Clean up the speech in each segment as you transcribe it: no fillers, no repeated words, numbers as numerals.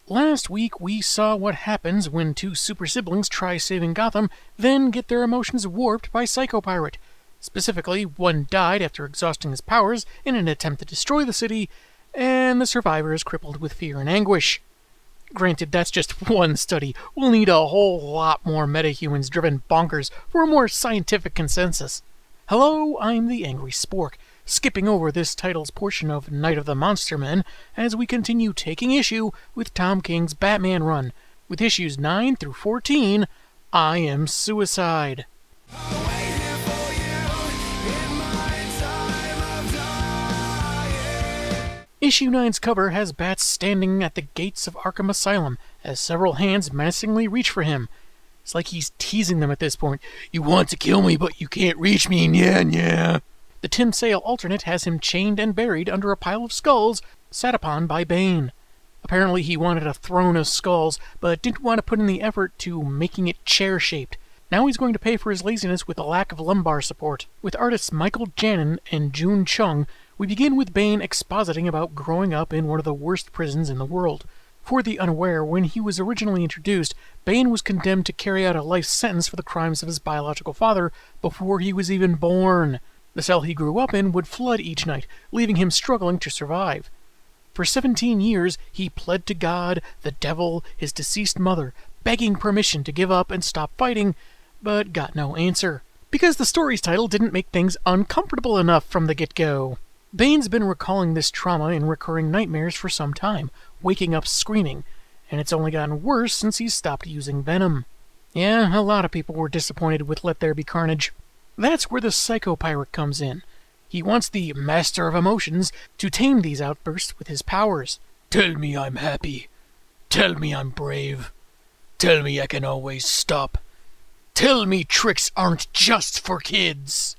Last week, we saw what happens when two super siblings try saving Gotham, then get their emotions warped by Psycho Pirate. Specifically, one died after exhausting his powers in an attempt to destroy the city, and the survivor is crippled with fear and anguish. Granted, that's just one study. We'll need a whole lot more metahumans driven bonkers for a more scientific consensus. Hello, I'm the Angry Spork, skipping over this title's portion of Night of the Monster Men as we continue taking issue with Tom King's Batman run. With issues 9 through 14, I Am Suicide. Issue 9's cover has Bats standing at the gates of Arkham Asylum as several hands menacingly reach for him. It's like he's teasing them at this point. You want to kill me, but you can't reach me, yeah. The Tim Sale alternate has him chained and buried under a pile of skulls sat upon by Bane. Apparently he wanted a throne of skulls, but didn't want to put in the effort to making it chair-shaped. Now he's going to pay for his laziness with a lack of lumbar support. With artists Michael Janin and June Chung, we begin with Bane expositing about growing up in one of the worst prisons in the world. For the unaware, when he was originally introduced, Bane was condemned to carry out a life sentence for the crimes of his biological father before he was even born. The cell he grew up in would flood each night, leaving him struggling to survive. For 17 years, he pled to God, the devil, his deceased mother, begging permission to give up and stop fighting, but got no answer. Because the story's title didn't make things uncomfortable enough from the get-go. Bane's been recalling this trauma in recurring nightmares for some time, waking up screaming, and it's only gotten worse since he's stopped using venom. Yeah, a lot of people were disappointed with Let There Be Carnage. That's where the Psycho Pirate comes in. He wants the Master of Emotions to tame these outbursts with his powers. Tell me I'm happy. Tell me I'm brave. Tell me I can always stop. Tell me tricks aren't just for kids.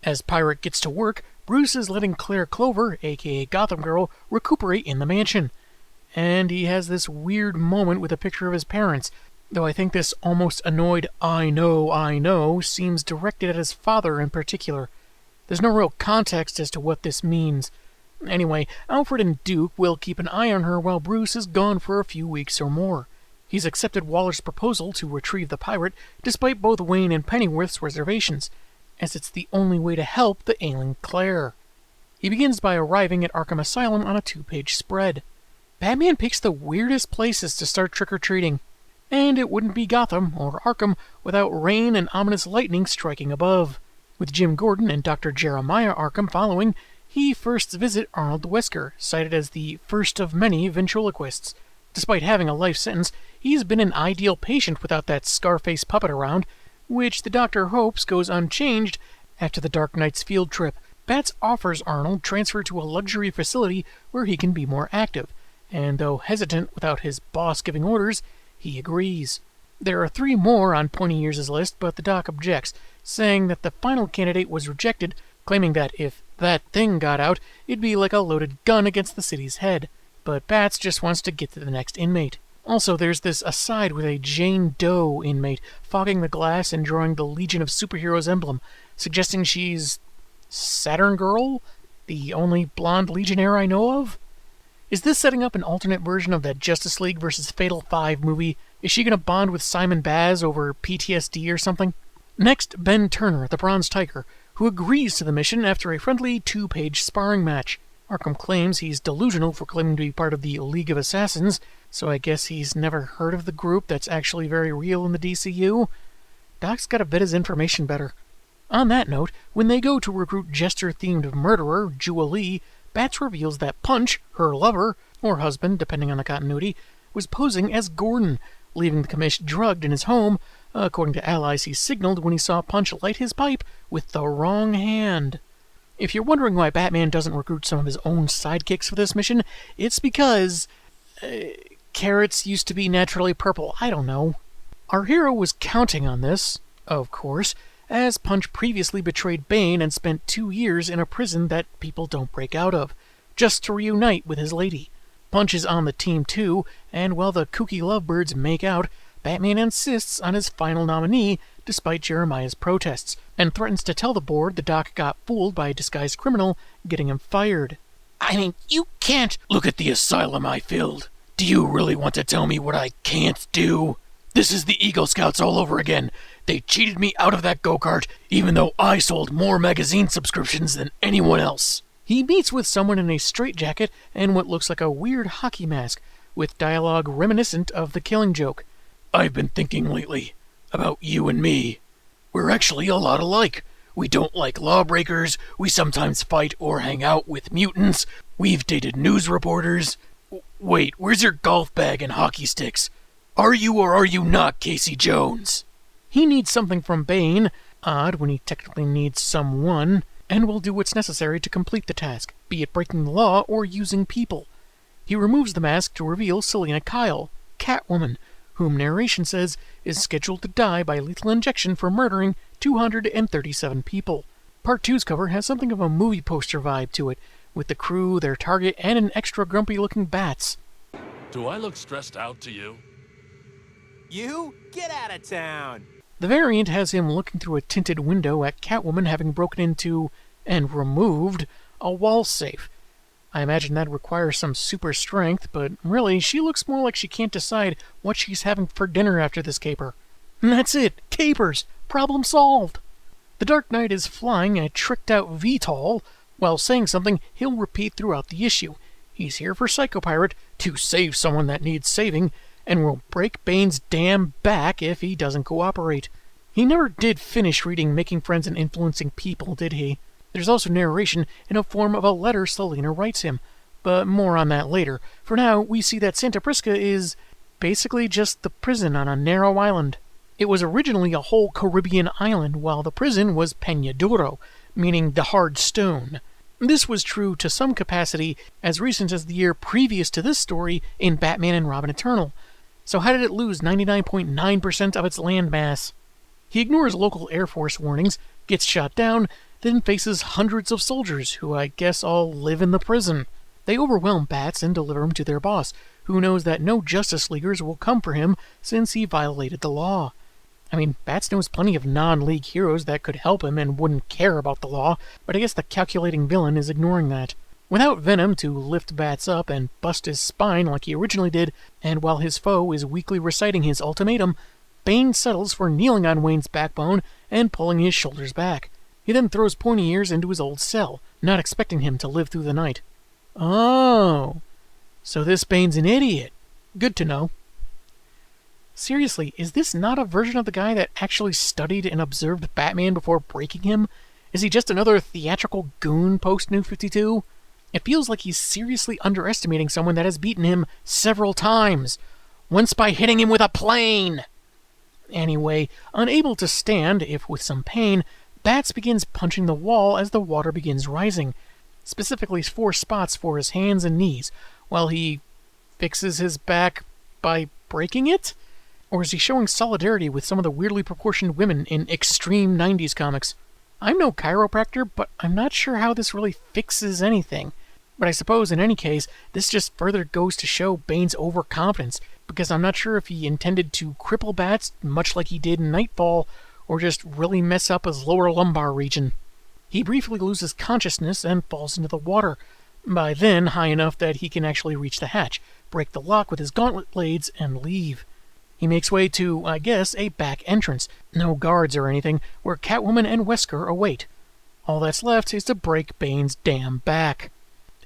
As Pirate gets to work, Bruce is letting Claire Clover, aka Gotham Girl, recuperate in the mansion. And he has this weird moment with a picture of his parents, though I think this almost annoyed I know seems directed at his father in particular. There's no real context as to what this means. Anyway, Alfred and Duke will keep an eye on her while Bruce is gone for a few weeks or more. He's accepted Waller's proposal to retrieve the pirate, despite both Wayne and Pennyworth's reservations, as it's the only way to help the ailing Claire. He begins by arriving at Arkham Asylum on a 2-page spread. Batman picks the weirdest places to start trick-or-treating, and it wouldn't be Gotham or Arkham without rain and ominous lightning striking above. With Jim Gordon and Dr. Jeremiah Arkham following, he first visits Arnold Wesker, cited as the first of many ventriloquists. Despite having a life sentence, he's been an ideal patient without that Scarface puppet around, which the Doctor hopes goes unchanged after the Dark Knight's field trip. Bats offers Arnold transfer to a luxury facility where he can be more active, and though hesitant without his boss giving orders, he agrees. There are 3 more on Pointy Ears' list, but the Doc objects, saying that the final candidate was rejected, claiming that if that thing got out, it'd be like a loaded gun against the city's head. But Bats just wants to get to the next inmate. Also, there's this aside with a Jane Doe inmate fogging the glass and drawing the Legion of Superheroes emblem, suggesting she's Saturn Girl, the only blonde Legionnaire I know of? Is this setting up an alternate version of that Justice League vs. Fatal 5 movie? Is she going to bond with Simon Baz over PTSD or something? Next, Ben Turner, the Bronze Tiger, who agrees to the mission after a friendly 2-page sparring match. Arkham claims he's delusional for claiming to be part of the League of Assassins, so I guess he's never heard of the group that's actually very real in the DCU. Doc's gotta vet his information better. On that note, when they go to recruit Jester-themed murderer, Jewel Lee, Bats reveals that Punch, her lover, or husband, depending on the continuity, was posing as Gordon, leaving the commish drugged in his home, according to allies he signaled when he saw Punch light his pipe with the wrong hand. If you're wondering why Batman doesn't recruit some of his own sidekicks for this mission, it's because carrots used to be naturally purple. I don't know. Our hero was counting on this, of course, as Punch previously betrayed Bane and spent 2 years in a prison that people don't break out of, just to reunite with his lady. Punch is on the team too, and while the kooky lovebirds make out, Batman insists on his final nominee despite Jeremiah's protests, and threatens to tell the board the Doc got fooled by a disguised criminal, getting him fired. I mean, you can't look at the asylum I filled. Do you really want to tell me what I can't do? This is the Eagle Scouts all over again. They cheated me out of that go-kart, even though I sold more magazine subscriptions than anyone else. He meets with someone in a straitjacket and what looks like a weird hockey mask, with dialogue reminiscent of The Killing Joke. I've been thinking lately about you and me. We're actually a lot alike. We don't like lawbreakers, we sometimes fight or hang out with mutants, we've dated news reporters. Wait, where's your golf bag and hockey sticks? Are you or are you not Casey Jones? He needs something from Bane, odd when he technically needs someone, and will do what's necessary to complete the task, be it breaking the law or using people. He removes the mask to reveal Selena Kyle, Catwoman, whom narration says is scheduled to die by lethal injection for murdering 237 people. Part 2's cover has something of a movie poster vibe to it, with the crew, their target, and an extra grumpy-looking Bats. Do I look stressed out to you? You? Get out of town! The variant has him looking through a tinted window at Catwoman having broken into, and removed, a wall safe. I imagine that requires some super strength, but really, she looks more like she can't decide what she's having for dinner after this caper. And that's it! Capers! Problem solved! The Dark Knight is flying a tricked-out VTOL. While saying something he'll repeat throughout the issue. He's here for Psychopirate, to save someone that needs saving, and will break Bane's damn back if he doesn't cooperate. He never did finish reading Making Friends and Influencing People, did he? There's also narration in a form of a letter Selena writes him, but more on that later. For now, we see that Santa Prisca is basically just the prison on a narrow island. It was originally a whole Caribbean island, while the prison was Peña Duro, meaning the hard stone. This was true to some capacity as recent as the year previous to this story in Batman and Robin Eternal. So how did it lose 99.9% of its landmass? He ignores local Air Force warnings, gets shot down, then faces hundreds of soldiers who I guess all live in the prison. They overwhelm Bats and deliver him to their boss, who knows that no Justice Leaguers will come for him since he violated the law. I mean, Bats knows plenty of non-League heroes that could help him and wouldn't care about the law, but I guess the calculating villain is ignoring that. Without Venom to lift Bats up and bust his spine like he originally did, and while his foe is weakly reciting his ultimatum, Bane settles for kneeling on Wayne's backbone and pulling his shoulders back. He then throws Pointy Ears into his old cell, not expecting him to live through the night. Oh, so this Bane's an idiot. Good to know. Seriously, is this not a version of the guy that actually studied and observed Batman before breaking him? Is he just another theatrical goon post-New 52? It feels like he's seriously underestimating someone that has beaten him several times, once by hitting him with a plane! Anyway, unable to stand, if with some pain, Bats begins punching the wall as the water begins rising, specifically 4 spots for his hands and knees, while he fixes his back by breaking it? Or is he showing solidarity with some of the weirdly proportioned women in extreme 90s comics? I'm no chiropractor, but I'm not sure how this really fixes anything. But I suppose in any case, this just further goes to show Bane's overconfidence, because I'm not sure if he intended to cripple Bats, much like he did in Nightfall, or just really mess up his lower lumbar region. He briefly loses consciousness and falls into the water, by then high enough that he can actually reach the hatch, break the lock with his gauntlet blades, and leave. He makes way to, I guess, a back entrance, no guards or anything, where Catwoman and Wesker await. All that's left is to break Bane's damn back.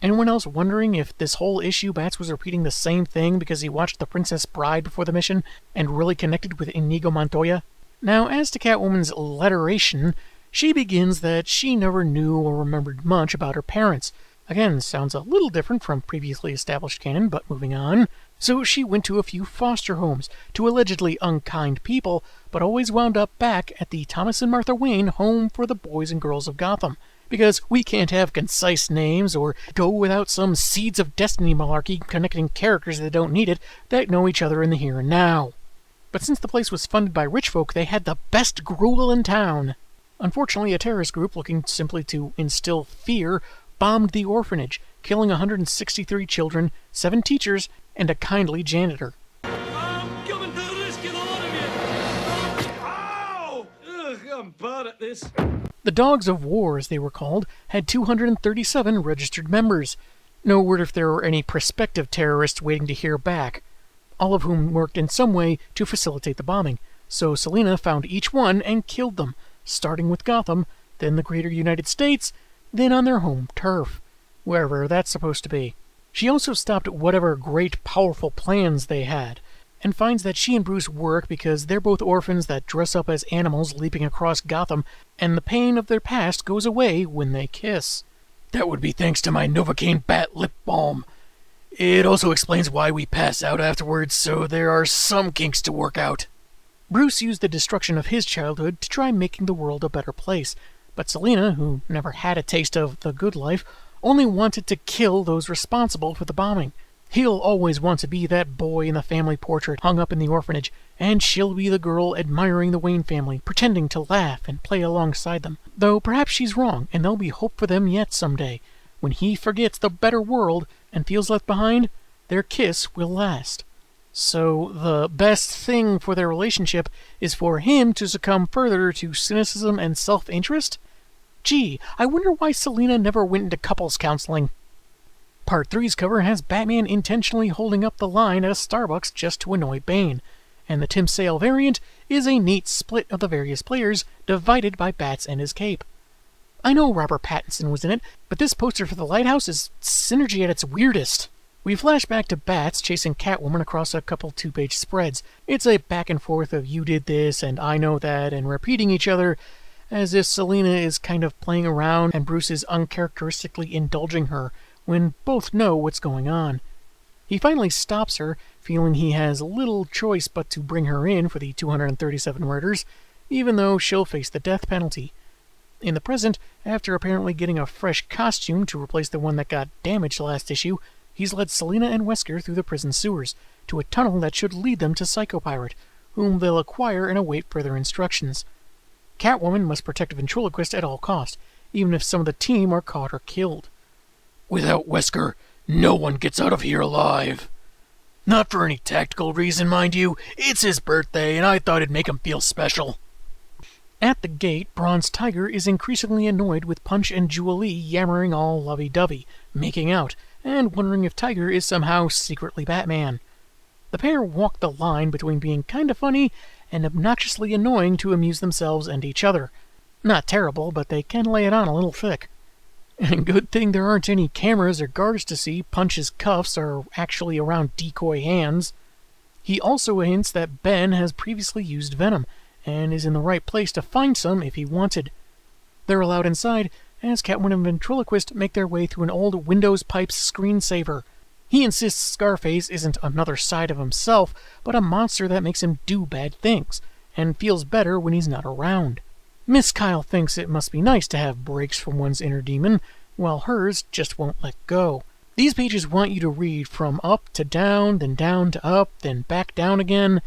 Anyone else wondering if this whole issue Bats was repeating the same thing because he watched The Princess Bride before the mission and really connected with Inigo Montoya? Now, as to Catwoman's letteration, she begins that she never knew or remembered much about her parents. Again, sounds a little different from previously established canon, but moving on. So she went to a few foster homes, to allegedly unkind people, but always wound up back at the Thomas and Martha Wayne Home for the Boys and Girls of Gotham. Because we can't have concise names or go without some Seeds of Destiny malarkey connecting characters that don't need it, that know each other in the here and now. But since the place was funded by rich folk, they had the best gruel in town. Unfortunately, a terrorist group looking simply to instill fear bombed the orphanage, killing 163 children, 7 teachers, and a kindly janitor. I'm coming to the rescue, the lot of you! Ow! Ugh, I'm bad at this. The Dogs of War, as they were called, had 237 registered members. No word if there were any prospective terrorists waiting to hear back, all of whom worked in some way to facilitate the bombing. So Selina found each one and killed them, starting with Gotham, then the greater United States, then on their home turf, wherever that's supposed to be. She also stopped whatever great powerful plans they had, and finds that she and Bruce work because they're both orphans that dress up as animals leaping across Gotham, and the pain of their past goes away when they kiss. That would be thanks to my Novocaine Bat Lip Balm. It also explains why we pass out afterwards, so there are some kinks to work out. Bruce used the destruction of his childhood to try making the world a better place, but Selina, who never had a taste of the good life, only wanted to kill those responsible for the bombing. He'll always want to be that boy in the family portrait hung up in the orphanage, and she'll be the girl admiring the Wayne family, pretending to laugh and play alongside them. Though perhaps she's wrong, and there'll be hope for them yet someday. When he forgets the better world and feels left behind, their kiss will last. So the best thing for their relationship is for him to succumb further to cynicism and self-interest? Gee, I wonder why Selina never went into couples counseling. Part 3's cover has Batman intentionally holding up the line at a Starbucks just to annoy Bane, and the Tim Sale variant is a neat split of the various players divided by Bats and his cape. I know Robert Pattinson was in it, but this poster for the Lighthouse is synergy at its weirdest. We flash back to Bats chasing Catwoman across a couple 2-page spreads. It's a back and forth of you did this and I know that and repeating each other, as if Selina is kind of playing around and Bruce is uncharacteristically indulging her when both know what's going on. He finally stops her, feeling he has little choice but to bring her in for the 237 murders, even though she'll face the death penalty. In the present, after apparently getting a fresh costume to replace the one that got damaged last issue, he's led Selina and Wesker through the prison sewers, to a tunnel that should lead them to Psychopirate, whom they'll acquire and await further instructions. Catwoman must protect a ventriloquist at all cost, even if some of the team are caught or killed. Without Wesker, no one gets out of here alive. Not for any tactical reason, mind you. It's his birthday, and I thought it'd make him feel special. At the gate, Bronze Tiger is increasingly annoyed with Punch and Jubilee yammering all lovey-dovey, making out, and wondering if Tiger is somehow secretly Batman. The pair walk the line between being kinda funny and obnoxiously annoying to amuse themselves and each other. Not terrible, but they can lay it on a little thick. And good thing there aren't any cameras or guards to see Punch's cuffs are actually around decoy hands. He also hints that Ben has previously used venom, and is in the right place to find some if he wanted. They're allowed inside, as Catwoman and Ventriloquist make their way through an old Windows Pipes screensaver. He insists Scarface isn't another side of himself, but a monster that makes him do bad things, and feels better when he's not around. Miss Kyle thinks it must be nice to have breaks from one's inner demon, while hers just won't let go. These pages want you to read from up to down, then down to up, then back down again.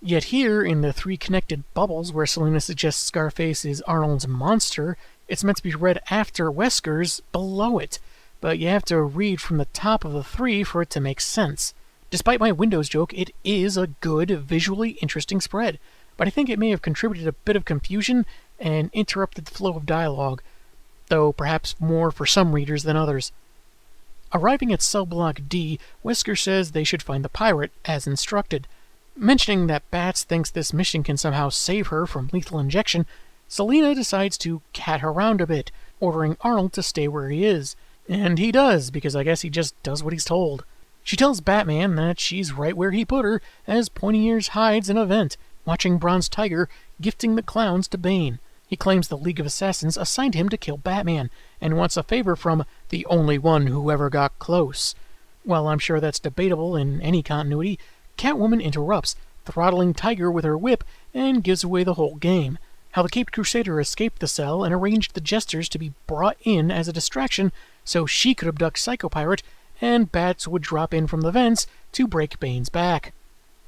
Yet here, in the 3 connected bubbles where Selina suggests Scarface is Arnold's monster, it's meant to be read after Wesker's below it, but you have to read from the top of the 3 for it to make sense. Despite my Windows joke, it is a good, visually interesting spread, but I think it may have contributed a bit of confusion and interrupted the flow of dialogue, though perhaps more for some readers than others. Arriving at Cell Block D, Wesker says they should find the pirate, as instructed. Mentioning that Bats thinks this mission can somehow save her from lethal injection, Selina decides to cat around a bit, ordering Arnold to stay where he is. And he does, because I guess he just does what he's told. She tells Batman that she's right where he put her, as Pointy Ears hides in a vent, watching Bronze Tiger gifting the clowns to Bane. He claims the League of Assassins assigned him to kill Batman, and wants a favor from the only one who ever got close. While I'm sure that's debatable in any continuity, Catwoman interrupts, throttling Tiger with her whip, and gives away the whole game. How the Caped Crusader escaped the cell and arranged the Jesters to be brought in as a distraction so she could abduct Psychopirate, and Bats would drop in from the vents to break Bane's back.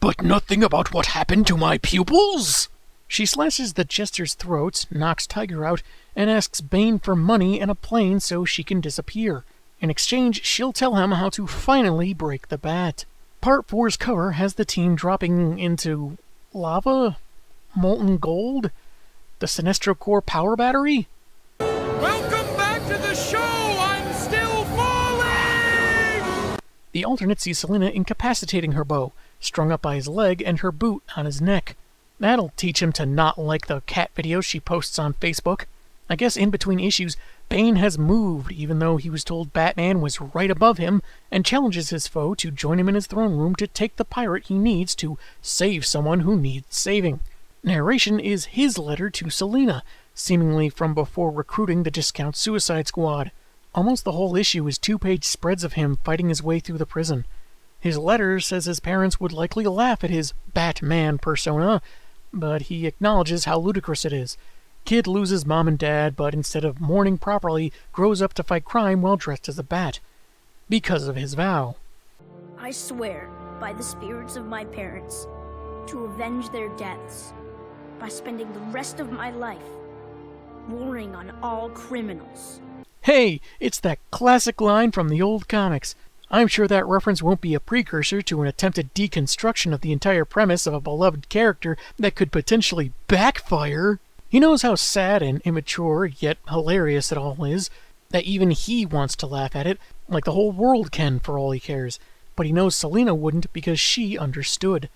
But nothing about what happened to my pupils? She slashes the Jester's throats, knocks Tiger out, and asks Bane for money and a plane so she can disappear. In exchange, she'll tell him how to finally break the bat. Part 4's cover has the team dropping into lava? Molten gold? The Sinestro Corps power battery? Welcome back to the show! I'm still falling! The alternate sees Selina incapacitating her bow, strung up by his leg and her boot on his neck. That'll teach him to not like the cat videos she posts on Facebook. I guess in between issues, Bane has moved, even though he was told Batman was right above him, and challenges his foe to join him in his throne room to take the pirate he needs to save someone who needs saving. Narration is his letter to Selina, seemingly from before recruiting the Discount Suicide Squad. Almost the whole issue is 2-page spreads of him fighting his way through the prison. His letter says his parents would likely laugh at his Batman persona, but he acknowledges how ludicrous it is. Kid loses mom and dad, but instead of mourning properly, grows up to fight crime while dressed as a bat. Because of his vow. I swear, by the spirits of my parents, to avenge their deaths, by spending the rest of my life warring on all criminals. Hey, it's that classic line from the old comics. I'm sure that reference won't be a precursor to an attempted deconstruction of the entire premise of a beloved character that could potentially backfire. He knows how sad and immature, yet hilarious it all is, that even he wants to laugh at it, like the whole world can for all he cares. But he knows Selina wouldn't because she understood.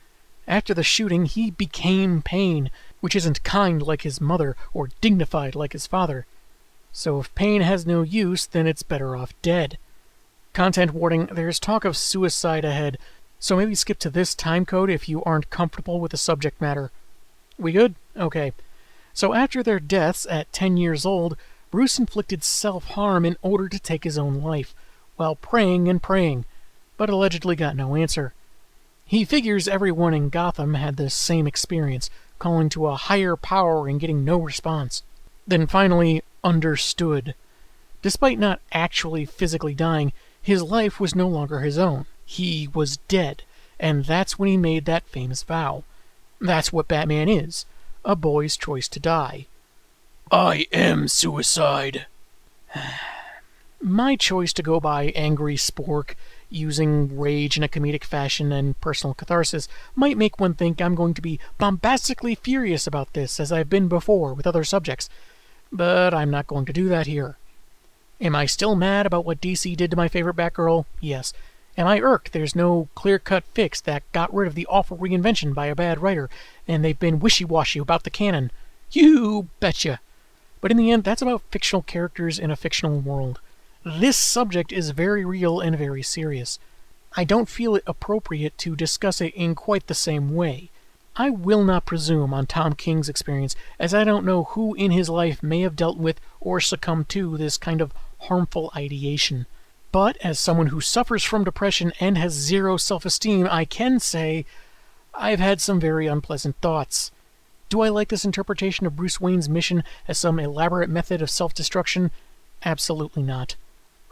After the shooting, he became Pain, which isn't kind like his mother or dignified like his father. So if Pain has no use, then it's better off dead. Content warning, there's talk of suicide ahead, so maybe skip to this timecode if you aren't comfortable with the subject matter. We good? Okay. So after their deaths at 10 years old, Bruce inflicted self-harm in order to take his own life, while praying and praying, but allegedly got no answer. He figures everyone in Gotham had the same experience, calling to a higher power and getting no response. Then finally understood. Despite not actually physically dying, his life was no longer his own. He was dead, and that's when he made that famous vow. That's what Batman is, a boy's choice to die. I am suicide. My choice to go by Angry Spork, using rage in a comedic fashion and personal catharsis, might make one think I'm going to be bombastically furious about this, as I've been before with other subjects. But I'm not going to do that here. Am I still mad about what DC did to my favorite Batgirl? Yes. Am I irked there's no clear-cut fix that got rid of the awful reinvention by a bad writer, and they've been wishy-washy about the canon? You betcha! But in the end, that's about fictional characters in a fictional world. This subject is very real and very serious. I don't feel it appropriate to discuss it in quite the same way. I will not presume on Tom King's experience, as I don't know who in his life may have dealt with or succumbed to this kind of harmful ideation. But as someone who suffers from depression and has zero self-esteem, I can say I've had some very unpleasant thoughts. Do I like this interpretation of Bruce Wayne's mission as some elaborate method of self-destruction? Absolutely not.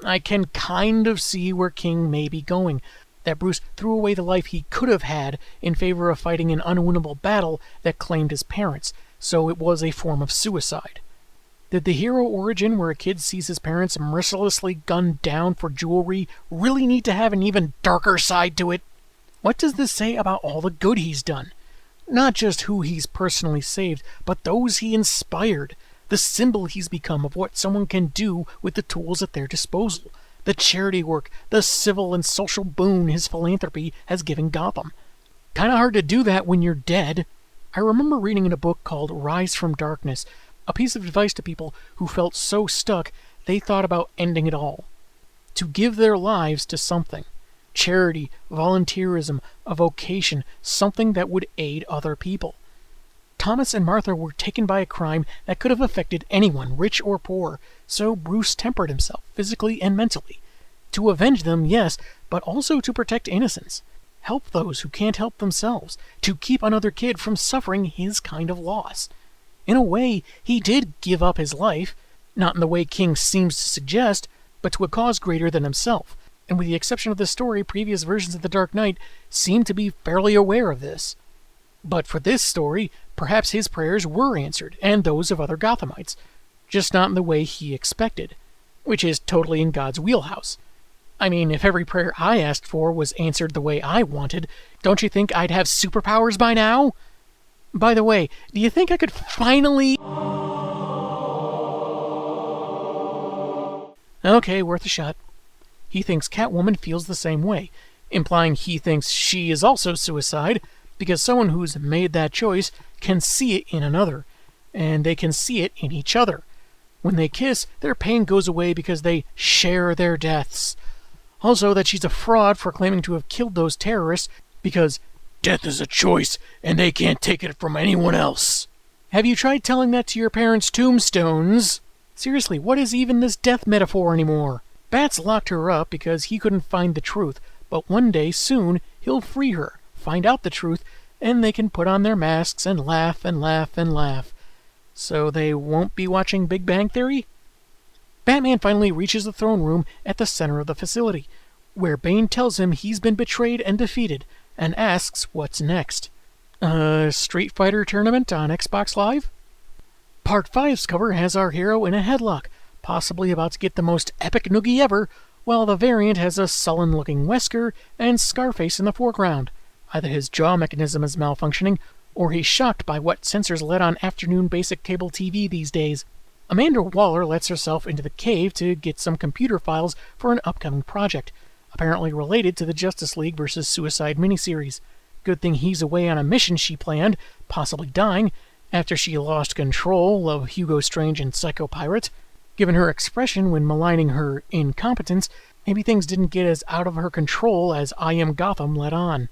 I can kind of see where King may be going, that Bruce threw away the life he could have had in favor of fighting an unwinnable battle that claimed his parents, so it was a form of suicide. Did the hero origin where a kid sees his parents mercilessly gunned down for jewelry really need to have an even darker side to it? What does this say about all the good he's done? Not just who he's personally saved, but those he inspired, the symbol he's become of what someone can do with the tools at their disposal, the charity work, the civil and social boon his philanthropy has given Gotham. Kinda hard to do that when you're dead. I remember reading in a book called Rise from Darkness, a piece of advice to people who felt so stuck they thought about ending it all. To give their lives to something. Charity, volunteerism, a vocation, something that would aid other people. Thomas and Martha were taken by a crime that could have affected anyone, rich or poor, so Bruce tempered himself, physically and mentally. To avenge them, yes, but also to protect innocents. Help those who can't help themselves, to keep another kid from suffering his kind of loss. In a way, he did give up his life, not in the way King seems to suggest, but to a cause greater than himself, and with the exception of this story, previous versions of The Dark Knight seem to be fairly aware of this. But for this story, perhaps his prayers were answered, and those of other Gothamites, just not in the way he expected, which is totally in God's wheelhouse. I mean, if every prayer I asked for was answered the way I wanted, don't you think I'd have superpowers by now? By the way, do you think I could finally... Okay, worth a shot. he thinks Catwoman feels the same way, implying he thinks she is also suicide, because someone who's made that choice can see it in another, and they can see it in each other. When they kiss, their pain goes away because they share their deaths. Also, that she's a fraud for claiming to have killed those terrorists because death is a choice and they can't take it from anyone else. Have you tried telling that to your parents' tombstones? Seriously, what is even this death metaphor anymore? Bats locked her up because he couldn't find the truth, but one day soon he'll free her, find out the truth, and they can put on their masks and laugh and laugh and laugh. So they won't be watching Big Bang Theory? Batman finally reaches the throne room at the center of the facility, where Bane tells him he's been betrayed and defeated, and asks what's next. Street Fighter tournament on Xbox Live? Part 5's cover has our hero in a headlock, possibly about to get the most epic noogie ever, while the variant has a sullen-looking Wesker and Scarface in the foreground. Either his jaw mechanism is malfunctioning, or he's shocked by what censors let on afternoon basic cable TV these days. Amanda Waller lets herself into the cave to get some computer files for an upcoming project, apparently related to the Justice League vs. Suicide miniseries. Good thing he's away on a mission she planned, possibly dying, after she lost control of Hugo Strange and Psycho Pirate. Given her expression when maligning her incompetence, maybe things didn't get as out of her control as I Am Gotham let on.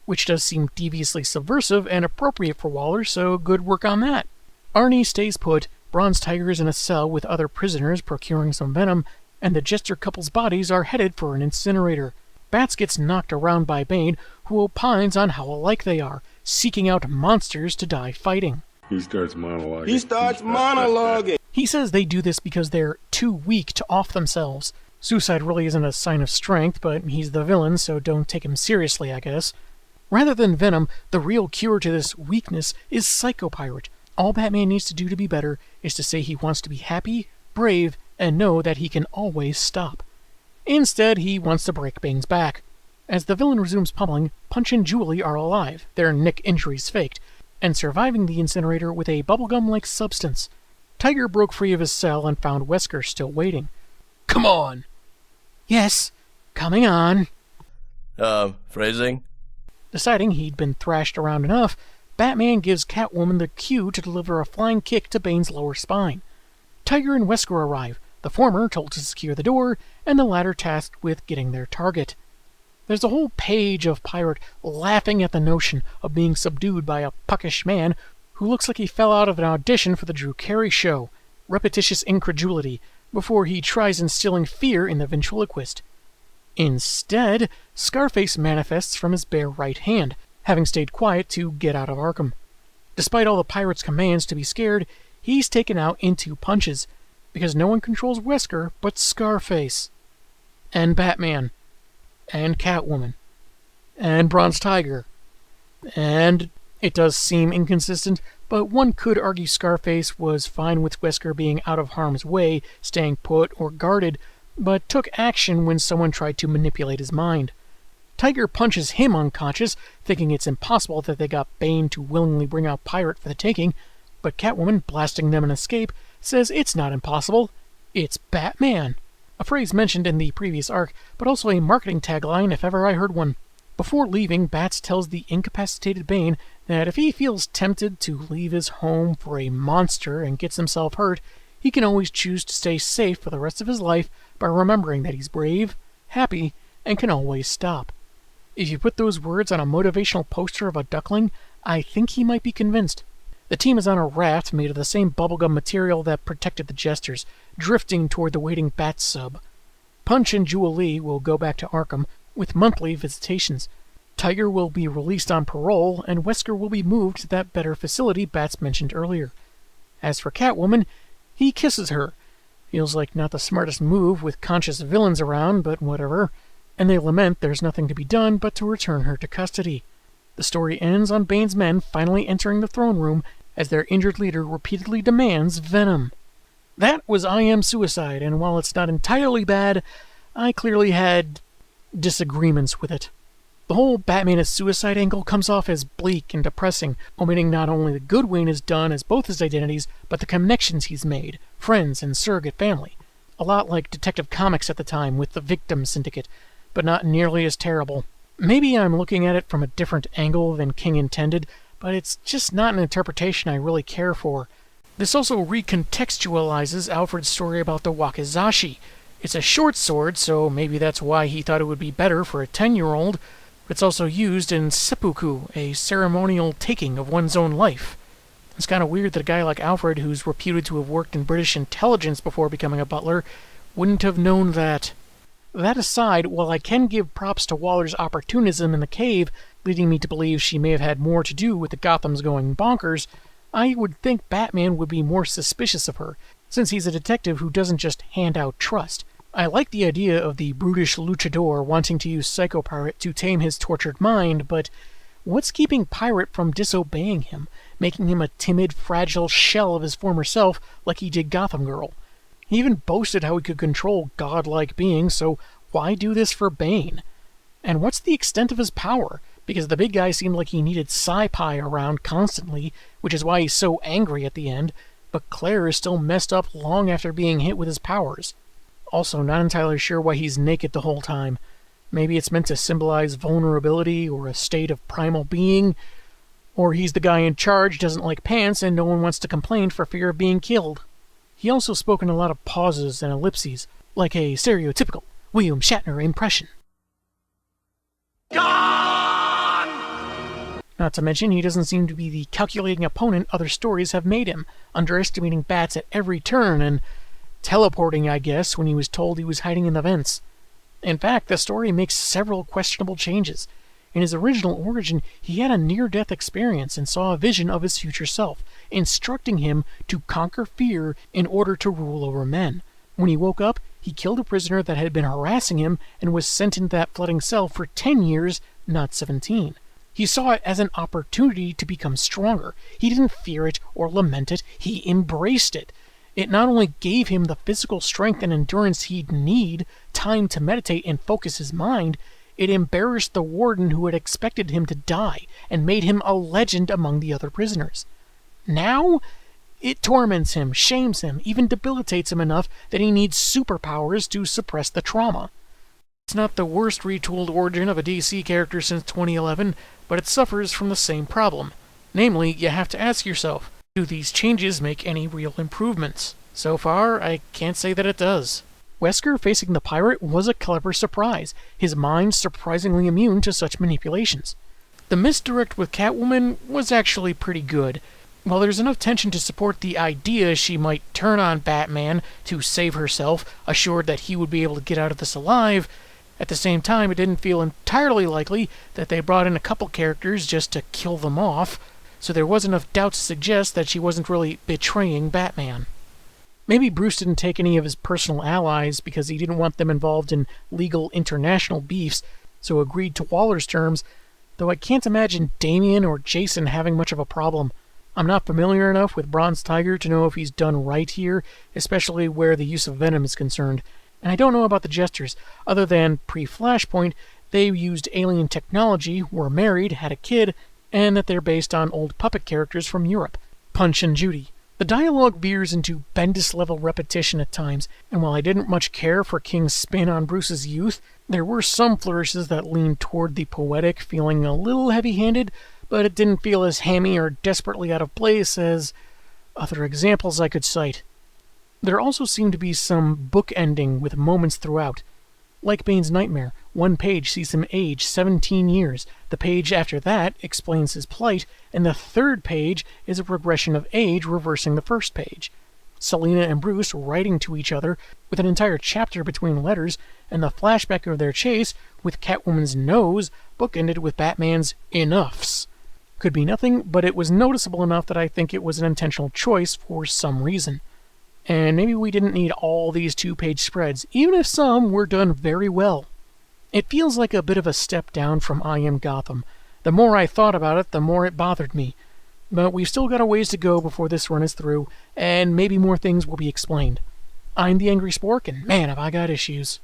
Which does seem deviously subversive and appropriate for Waller, so good work on that. Arnie stays put, Bronze Tiger is in a cell with other prisoners procuring some venom, and the Jester couple's bodies are headed for an incinerator. Bats gets knocked around by Bane, who opines on how alike they are, seeking out monsters to die fighting. He starts monologuing. He says they do this because they're too weak to off themselves. Suicide really isn't a sign of strength, but he's the villain, so don't take him seriously, I guess. Rather than Venom, the real cure to this weakness is Psycho Pirate. All Batman needs to do to be better is to say he wants to be happy, brave, and know that he can always stop. Instead, he wants to break Bane's back. As the villain resumes pummeling, Punch and Julie are alive, their nick injuries faked, and surviving the incinerator with a bubblegum-like substance. Tiger broke free of his cell and found Wesker still waiting. Come on! Yes, coming on. Phrasing? Deciding he'd been thrashed around enough, Batman gives Catwoman the cue to deliver a flying kick to Bane's lower spine. Tiger and Wesker arrive, the former told to secure the door, and the latter tasked with getting their target. There's a whole page of Pirate laughing at the notion of being subdued by a puckish man who looks like he fell out of an audition for the Drew Carey show, repetitious incredulity, before he tries instilling fear in the ventriloquist. Instead, Scarface manifests from his bare right hand, having stayed quiet to get out of Arkham. Despite all the Pirate's commands to be scared, he's taken out in 2 punches, because no one controls Wesker but Scarface. And Batman. And Catwoman. And Bronze Tiger. And it does seem inconsistent, but one could argue Scarface was fine with Wesker being out of harm's way, staying put or guarded, but took action when someone tried to manipulate his mind. Tiger punches him unconscious, thinking it's impossible that they got Bane to willingly bring out Pirate for the taking, but Catwoman, blasting them an escape, says it's not impossible, it's Batman. A phrase mentioned in the previous arc, but also a marketing tagline if ever I heard one. Before leaving, Bats tells the incapacitated Bane that if he feels tempted to leave his home for a monster and gets himself hurt, he can always choose to stay safe for the rest of his life by remembering that he's brave, happy, and can always stop. If you put those words on a motivational poster of a duckling, I think he might be convinced. The team is on a raft made of the same bubblegum material that protected the Jesters, drifting toward the waiting Bat sub. Punch and Julie will go back to Arkham with monthly visitations. Tiger will be released on parole, and Wesker will be moved to that better facility Bats mentioned earlier. As for Catwoman, he kisses her. Feels like not the smartest move with conscious villains around, but whatever. And they lament there's nothing to be done but to return her to custody. The story ends on Bane's men finally entering the throne room as their injured leader repeatedly demands venom. That was I Am Suicide, and while it's not entirely bad, I clearly had disagreements with it. The whole Batman is suicide angle comes off as bleak and depressing, omitting not only the good Wayne has done as both his identities, but the connections he's made, friends and surrogate family. A lot like Detective Comics at the time with the Victim Syndicate, but not nearly as terrible. Maybe I'm looking at it from a different angle than King intended, but it's just not an interpretation I really care for. This also recontextualizes Alfred's story about the wakizashi. It's a short sword, so maybe that's why he thought it would be better for a 10-year-old, but it's also used in seppuku, a ceremonial taking of one's own life. It's kind of weird that a guy like Alfred, who's reputed to have worked in British intelligence before becoming a butler, wouldn't have known that. That aside, while I can give props to Waller's opportunism in the cave, leading me to believe she may have had more to do with the Gotham's going bonkers, I would think Batman would be more suspicious of her, since he's a detective who doesn't just hand out trust. I like the idea of the brutish luchador wanting to use Psycho Pirate to tame his tortured mind, but what's keeping Pirate from disobeying him, making him a timid, fragile shell of his former self like he did Gotham Girl? He even boasted how he could control godlike beings, so why do this for Bane? And what's the extent of his power? Because the big guy seemed like he needed Sci-Pi around constantly, which is why he's so angry at the end, but Claire is still messed up long after being hit with his powers. Also, not entirely sure why he's naked the whole time. Maybe it's meant to symbolize vulnerability or a state of primal being, or he's the guy in charge, doesn't like pants, and no one wants to complain for fear of being killed. He also spoke in a lot of pauses and ellipses, like a stereotypical William Shatner impression. Not to mention, he doesn't seem to be the calculating opponent other stories have made him, underestimating bats at every turn and teleporting, I guess, when he was told he was hiding in the vents. In fact, the story makes several questionable changes. In his original origin, he had a near-death experience and saw a vision of his future self, instructing him to conquer fear in order to rule over men. When he woke up, he killed a prisoner that had been harassing him and was sent into that flooding cell for 10 years, not 17. He saw it as an opportunity to become stronger. He didn't fear it or lament it, he embraced it. It not only gave him the physical strength and endurance he'd need, time to meditate and focus his mind, it embarrassed the warden who had expected him to die and made him a legend among the other prisoners. Now, it torments him, shames him, even debilitates him enough that he needs superpowers to suppress the trauma. It's not the worst retooled origin of a DC character since 2011, but it suffers from the same problem. Namely, you have to ask yourself, do these changes make any real improvements? So far, I can't say that it does. Wesker facing the pirate was a clever surprise, his mind surprisingly immune to such manipulations. The misdirect with Catwoman was actually pretty good. While there's enough tension to support the idea she might turn on Batman to save herself, assured that he would be able to get out of this alive, at the same time it didn't feel entirely likely that they brought in a couple characters just to kill them off, so there was enough doubt to suggest that she wasn't really betraying Batman. Maybe Bruce didn't take any of his personal allies because he didn't want them involved in legal international beefs, so agreed to Waller's terms, though I can't imagine Damian or Jason having much of a problem. I'm not familiar enough with Bronze Tiger to know if he's done right here, especially where the use of Venom is concerned, and I don't know about the Jesters, other than pre-Flashpoint, they used alien technology, were married, had a kid, and that they're based on old puppet characters from Europe. Punch and Judy. The dialogue veers into Bendis-level repetition at times, and while I didn't much care for King's spin on Bruce's youth, there were some flourishes that leaned toward the poetic, feeling a little heavy-handed, but it didn't feel as hammy or desperately out of place as other examples I could cite. There also seemed to be some bookending with moments throughout. Like Bane's nightmare, one page sees him age 17 years, the page after that explains his plight, and the third page is a progression of age reversing the first page. Selina and Bruce writing to each other, with an entire chapter between letters, and the flashback of their chase, with Catwoman's nose, bookended with Batman's enoughs. Could be nothing, but it was noticeable enough that I think it was an intentional choice for some reason. And maybe we didn't need all these two-page spreads, even if some were done very well. It feels like a bit of a step down from I Am Gotham. The more I thought about it, the more it bothered me. But we've still got a ways to go before this run is through, and maybe more things will be explained. I'm the Angry Spork, and man, have I got issues.